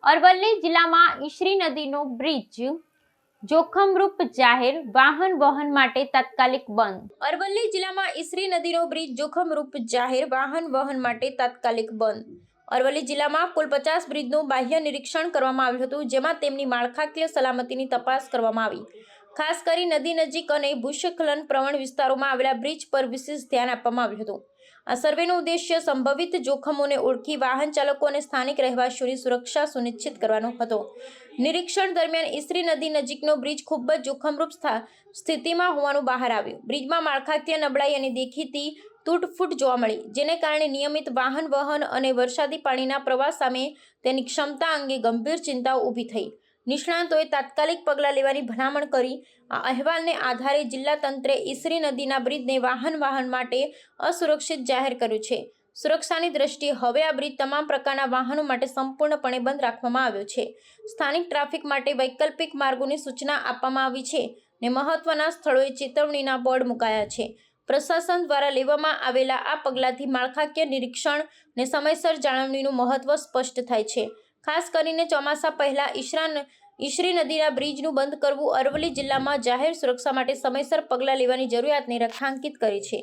અરવલ્લી જિલ્લામાં ઈસરી નદીનો બ્રિજ જોખમરૂપ જાહેર, વાહન વહન માટે તાત્કાલિક બંધ. અરવલ્લી જિલ્લામાં ઈસરી નદીનો બ્રિજ જોખમરૂપ જાહેર, વાહન વહન માટે તાત્કાલિક બંધ. અરવલ્લી જિલ્લામાં કુલ 50 બ્રિજનું બાહ્ય નિરીક્ષણ કરવામાં આવ્યું હતું, જેમાં તેમની માળખાકીય સલામતીની તપાસ કરવામાં આવી. ખાસ કરી નદી નજીક અને ભૂસ્ખલન પ્રવણ વિસ્તારોમાં આવેલા બ્રિજ પર વિશેષ ધ્યાન આપવામાં આવ્યું હતું. આ સર્વેનો ઉદ્દેશ્ય સંભવિત જોખમોને ઓળખી વાહન ચાલકો અને સ્થાનિક રહેવાસીઓની સુરક્ષા સુનિશ્ચિત કરવાનો હતો. નિરીક્ષણ દરમિયાન ઈસરી નદી નજીકનો બ્રિજ ખૂબ જ જોખમરૂપ સ્થિતિમાં હોવાનું બહાર આવ્યું. બ્રિજમાં માળખાકીય નબળાઈ અને દેખીતી તૂટફૂટ જોવા મળી, જેને કારણે નિયમિત વાહન વહન અને વરસાદી પાણીના પ્રવાહ સામે તેની ક્ષમતા અંગે ગંભીર ચિંતાઓ ઊભી થઈ. નિષ્ણાતોએ તાત્કાલિક પગલાં લેવાની ભલામણ કરી. આ અહેવાલને આધારે જિલ્લા તંત્રે ઈસરી નદીના બ્રિજને વાહન માટે અસુરક્ષિત જાહેર કર્યું છે. સુરક્ષાની દ્રષ્ટિએ હવે આ બ્રિજ તમામ પ્રકારના વાહનો માટે સંપૂર્ણપણે બંધ રાખવામાં આવ્યો છે. સ્થાનિક ટ્રાફિક માટે વૈકલ્પિક માર્ગોની સૂચના આપવામાં આવી છે ને મહત્વના સ્થળોએ ચેતવણીના બોર્ડ મુકાયા છે. પ્રશાસન દ્વારા લેવામાં આવેલા આ પગલાંથી માળખાકીય નિરીક્ષણ ને સમયસર જાળવણીનું મહત્વ સ્પષ્ટ થાય છે. ખાસ કરીને ચોમાસા પહેલા ઈસરી નદીના બ્રિજનું બંધ કરવું અરવલ્લી જિલ્લામાં જાહેર સુરક્ષા માટે સમયસર પગલાં લેવાની જરૂરિયાતને રેખાંકિત કરે છે.